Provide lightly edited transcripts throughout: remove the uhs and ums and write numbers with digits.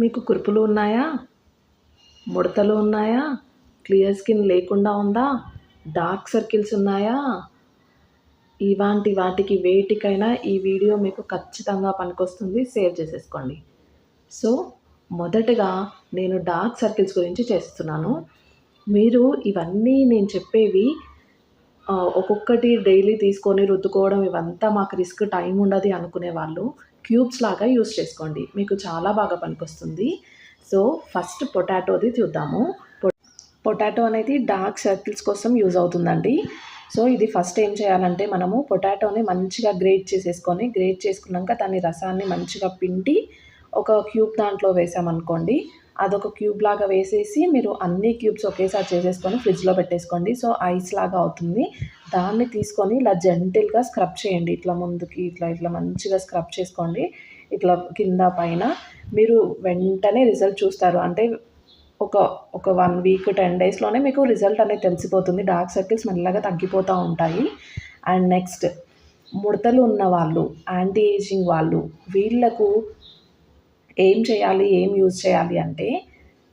మీకు కురుపులు ఉన్నాయా? ముడతలు ఉన్నాయా? క్లియర్ స్కిన్ లేకుండా ఉందా? డార్క్ సర్కిల్స్ ఉన్నాయా? ఇలాంటి వాటికి వేటికైనా ఈ వీడియో మీకు ఖచ్చితంగా పనికొస్తుంది. సేవ్ చేసేసుకోండి. సో మొదటగా నేను డార్క్ సర్కిల్స్ గురించి చేస్తున్నాను. మీరు ఇవన్నీ నేను చెప్పేవి ఒక్కొక్కటి డైలీ తీసుకొని రుద్దుకోవడం ఇవంతా మాకు రిస్క్ టైం ఉండదు అనుకునే వాళ్ళు క్యూబ్స్ లాగా యూస్ చేసుకోండి. మీకు చాలా బాగా పనికొస్తుంది. సో ఫస్ట్ పొటాటోది చూద్దాము. పొటాటో అనేది డార్క్ సర్కిల్స్ కోసం యూజ్ అవుతుందండి. సో ఇది ఫస్ట్ ఏం చేయాలంటే మనము పొటాటోని మంచిగా గ్రేట్ చేసుకున్నాక దాని రసాన్ని మంచిగా పిండి ఒక క్యూబ్ దాంట్లో వేసామనుకోండి, అదొక క్యూబ్ లాగా వేసేసి మీరు అన్ని క్యూబ్స్ ఒకేసారి చేసేసుకొని ఫ్రిడ్జ్లో పెట్టేసుకోండి. సో ఐస్ లాగా అవుతుంది. దాన్ని తీసుకొని ఇలా జెంటిల్గా స్క్రబ్ చేయండి. ఇట్లా ముందుకి ఇట్లా మంచిగా స్క్రబ్ చేసుకోండి. ఇట్లా కింద పైన మీరు వెంటనే రిజల్ట్ చూస్తారు. అంటే ఒక 1 వీక్ 10 డేస్లోనే మీకు రిజల్ట్ అనేది తెలిసిపోతుంది. డార్క్ సర్కిల్స్ మెల్లగా తగ్గిపోతూ ఉంటాయి. అండ్ నెక్స్ట్ ముడతలు ఉన్న వాళ్ళు, యాంటీ ఏజింగ్ వాళ్ళు, వీళ్ళకు ఏం చేయాలి, ఏం యూజ్ చేయాలి అంటే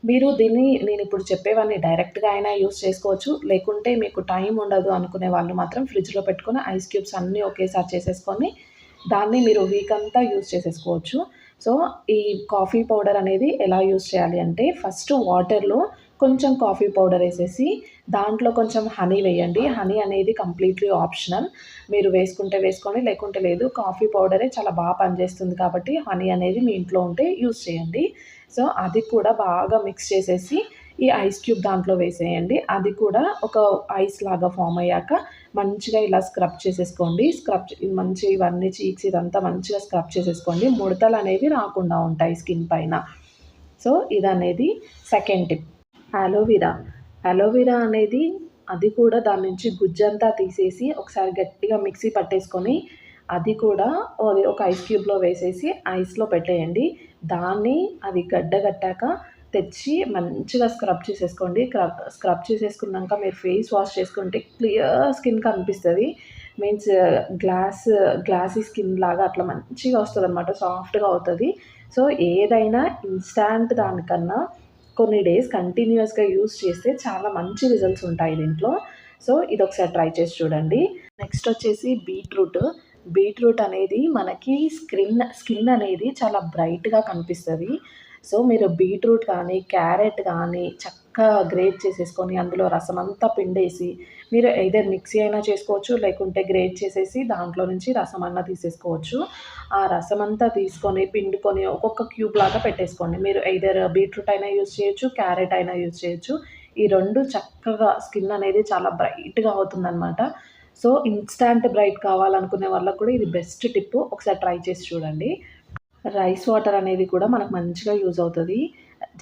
మీరు దీన్ని నేను ఇప్పుడు చెప్పేవన్నీ డైరెక్ట్గా అయినా యూజ్ చేసుకోవచ్చు. లేకుంటే మీకు టైం ఉండదు అనుకునే వాళ్ళు మాత్రం ఫ్రిడ్జ్లో పెట్టుకొని ఐస్ క్యూబ్స్ అన్నీ ఒకేసారి చేసేసుకొని దాన్ని మీరు వీక్ అంతా యూజ్ చేసేసుకోవచ్చు. సో ఈ కాఫీ పౌడర్ అనేది ఎలా యూజ్ చేయాలి అంటే ఫస్ట్ వాటర్లో కొంచెం కాఫీ పౌడర్ వేసేసి దాంట్లో కొంచెం హనీ వేయండి. హనీ అనేది కంప్లీట్లీ ఆప్షనల్. మీరు వేసుకుంటే వేసుకోండి, లేకుంటే లేదు. కాఫీ పౌడరే చాలా బాగా పనిచేస్తుంది కాబట్టి హనీ అనేది మీ ఇంట్లో ఉంటే యూజ్ చేయండి. సో అది కూడా బాగా మిక్స్ చేసేసి ఈ ఐస్ క్యూబ్ దాంట్లో వేసేయండి. అది కూడా ఒక ఐస్ లాగా ఫామ్ అయ్యాక మంచిగా ఇలా స్క్రబ్ చేసేసుకోండి. మంచి ఇవన్నీ చీక్స్ ఇదంతా మంచిగా స్క్రబ్ చేసేసుకోండి. ముడతలు అనేవి రాకుండా ఉంటాయి స్కిన్ పైన. సో ఇదనేది సెకండ్ టిప్. అలోవెరా అనేది అది కూడా దాని నుంచి గుజ్జంతా తీసేసి ఒకసారి గట్టిగా మిక్సీ పట్టేసుకొని అది కూడా ఒక ఐస్ క్యూబ్లో వేసేసి ఐస్లో పెట్టేయండి. దాన్ని అది గడ్డగట్టాక తెచ్చి మంచిగా స్క్రబ్ చేసేసుకోండి. స్క్రబ్ చేసేసుకున్నాక మీరు ఫేస్ వాష్ చేసుకుంటే క్లియర్ స్కిన్ కనిపిస్తుంది. మీన్స్ గ్లాసీ స్కిన్ లాగా అట్లా మంచిగా వస్తుంది అనమాట, సాఫ్ట్గా అవుతుంది. సో ఏదైనా ఇన్స్టాంట్ దానికన్నా కొన్ని డేస్ కంటిన్యూస్గా యూస్ చేస్తే చాలా మంచి రిజల్ట్స్ ఉంటాయి దీంట్లో. సో ఇది ఒకసారి ట్రై చేసి చూడండి. నెక్స్ట్ వచ్చేసి బీట్రూట్ అనేది మనకి స్కిన్ అనేది చాలా బ్రైట్గా కనిపిస్తుంది. సో మీరు బీట్రూట్ కానీ క్యారెట్ కానీ చక్కగా గ్రేట్ చేసేసుకొని అందులో రసం అంతా పిండేసి మీరు ఎయిదర్ మిక్సీ అయినా చేసుకోవచ్చు, లేకుంటే గ్రేట్ చేసేసి దాంట్లో నుంచి రసం అన్నా తీసేసుకోవచ్చు. ఆ రసం అంతా తీసుకొని పిండుకొని ఒక్కొక్క క్యూబ్ లాగా పెట్టేసుకోండి. మీరు ఎయిదర్ బీట్రూట్ అయినా యూజ్ చేయొచ్చు, క్యారెట్ అయినా యూజ్ చేయొచ్చు. ఈ రెండు చక్కగా స్కిన్ అనేది చాలా బ్రైట్గా అవుతుందన్నమాట. సో ఇన్స్టాంట్ బ్రైట్ కావాలనుకునే వాళ్ళకు కూడా ఇది బెస్ట్ టిప్. ఒకసారి ట్రై చేసి చూడండి. రైస్ వాటర్ అనేది కూడా మనకు మంచిగా యూజ్ అవుతుంది.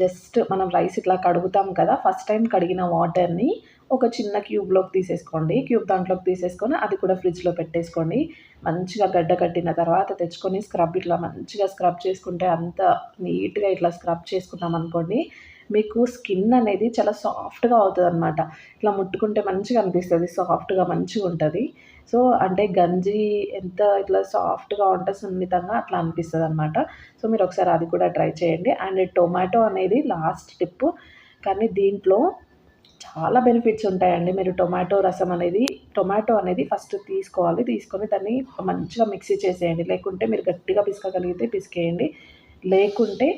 జస్ట్ మనం రైస్ ఇట్లా కడుగుతాం కదా, ఫస్ట్ టైం కడిగిన వాటర్ని ఒక చిన్న క్యూబ్లోకి తీసేసుకోండి. దాంట్లోకి తీసేసుకొని అది కూడా ఫ్రిడ్జ్లో పెట్టేసుకోండి. మంచిగా గడ్డ కట్టిన తర్వాత తెచ్చుకొని ఇట్లా మంచిగా స్క్రబ్ చేసుకుంటే అంత నీట్గా ఇట్లా స్క్రబ్ చేసుకున్నాం అనుకోండి, మీకు స్కిన్ అనేది చాలా సాఫ్ట్గా అవుతుంది అనమాట. ఇట్లా ముట్టుకుంటే మంచిగా అనిపిస్తుంది, సాఫ్ట్గా మంచిగా ఉంటుంది. సో అంటే గంజి ఎంత ఇట్లా సాఫ్ట్గా ఉంటే సున్నితంగా అట్లా అనిపిస్తుంది అనమాట. సో మీరు ఒకసారి అది కూడా ట్రై చేయండి. అండ్ టొమాటో అనేది లాస్ట్ టిప్, కానీ దీంట్లో చాలా బెనిఫిట్స్ ఉంటాయండి. మీరు టొమాటో అనేది ఫస్ట్ తీసుకొని దాన్ని మంచిగా మిక్సీ చేసేయండి. లేకుంటే మీరు గట్టిగా పిసకగలిగితే పిసికేయండి, లేకుంటే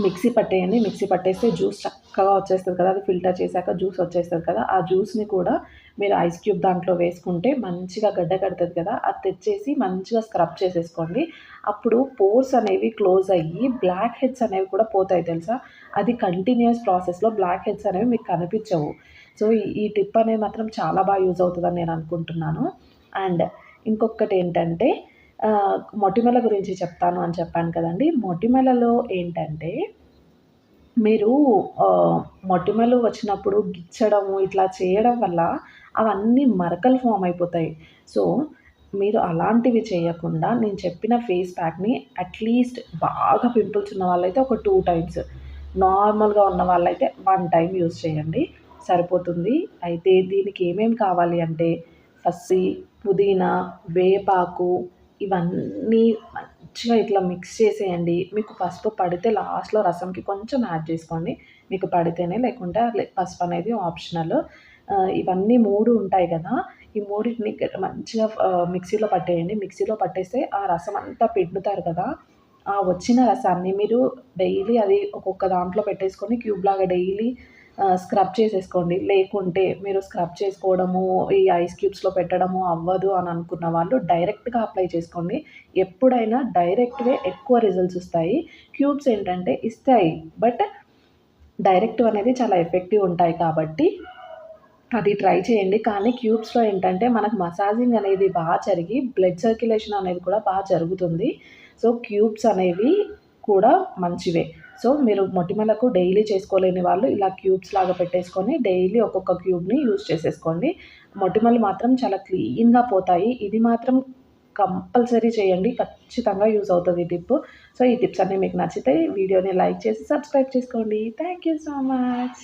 మిక్సీ పట్టేయండి. మిక్సీ పట్టేస్తే జ్యూస్ చక్కగా వచ్చేస్తుంది కదా, అది ఫిల్టర్ చేశాక జ్యూస్ వచ్చేస్తుంది కదా, ఆ జ్యూస్ని కూడా మీరు ఐస్ క్యూబ్ దాంట్లో వేసుకుంటే మంచిగా గడ్డ కడుతుంది కదా, అది తెచ్చేసి మంచిగా స్క్రబ్ చేసేసుకోండి. అప్పుడు పోర్స్ అనేవి క్లోజ్ అయ్యి బ్లాక్ హెడ్స్ అనేవి కూడా పోతాయి తెలుసా. అది కంటిన్యూస్ ప్రాసెస్లో బ్లాక్ హెడ్స్ అనేవి మీకు కనిపించవు. సో ఈ టిప్ అనేది మాత్రం చాలా బాగా యూజ్ అవుతుందని నేను అనుకుంటున్నాను. అండ్ ఇంకొకటి ఏంటంటే మొటిమల గురించి చెప్తాను అని చెప్పాను కదండి. మొటిమలలో ఏంటంటే మీరు మొటిమలు వచ్చినప్పుడు గిచ్చడము ఇట్లా చేయడం వల్ల అవన్నీ మరకలు ఫామ్ అయిపోతాయి. సో మీరు అలాంటివి చేయకుండా నేను చెప్పిన ఫేస్ ప్యాక్ని అట్లీస్ట్ బాగా పింపుల్స్ ఉన్న వాళ్ళైతే ఒక 2 టైమ్స్, నార్మల్గా ఉన్న వాళ్ళైతే 1 టైం యూజ్ చేయండి, సరిపోతుంది. అయితే దీనికి ఏమేమి కావాలి అంటే పుదీనా, వేపాకు ఇవన్నీ మంచిగా ఇట్లా మిక్స్ చేసేయండి. మీకు పసుపు పడితే లాస్ట్‌లో రసంకి కొంచెం యాడ్ చేసుకోండి. మీకు పడితేనే, లేకుంటే పసుపు అనేది ఆప్షనల్. ఇవన్నీ 3 ఉంటాయి కదా! ఈ మూడిటిని మంచిగా మిక్సీలో పట్టేయండి. మిక్సీలో పట్టేస్తే ఆ రసం అంతా పిండుతారు కదా! ఆ వచ్చిన రసాన్ని మీరు డైలీ అది ఒక్కొక్క దాంట్లో పెట్టేసుకొని క్యూబ్‌లాగా డైలీ స్క్రబ్ చేసేసుకోండి. లేకుంటే మీరు స్క్రబ్ చేసుకోవడము, ఈ ఐస్ క్యూబ్స్‌లో పెట్టడము అవ్వదు అని అనుకున్న వాళ్ళు డైరెక్ట్‌గా అప్లై చేసుకోండి. ఎప్పుడైనా డైరెక్ట్‌వే ఎక్కువ రిజల్ట్స్ ఇస్తాయి. క్యూబ్స్ ఏంటంటే ఇస్తాయి. బట్ డైరెక్టివ్ అనేది చాలా ఎఫెక్టివ్ ఉంటాయి కాబట్టి అది ట్రై చేయండి. కానీ క్యూబ్స్‌లో ఏంటంటే మనకు మసాజింగ్ అనేది జరిగి బ్లడ్ సర్క్యులేషన్ అనేది కూడా జరుగుతుంది. సో, క్యూబ్స్ అనేవి కూడా మంచివే. సో, మీరు మొటిమలకు డైలీ చేసుకోలేని వాళ్ళు ఇలా క్యూబ్స్ లాగా పెట్టేసుకొని డైలీ ఒక్కొక్క క్యూబ్‌ని యూజ్ చేసేసుకోండి. మొటిమలు మాత్రం చాలా క్లీన్‌గా పోతాయి. ఇది మాత్రం కంపల్సరీ చేయండి. ఖచ్చితంగా యూజ్ అవుతది ఈ టిప్పు. సో, ఈ టిప్స్ అన్నీ మీకు నచ్చితే వీడియోని లైక్ చేసి సబ్స్క్రైబ్ చేసుకోండి. Thank you so much.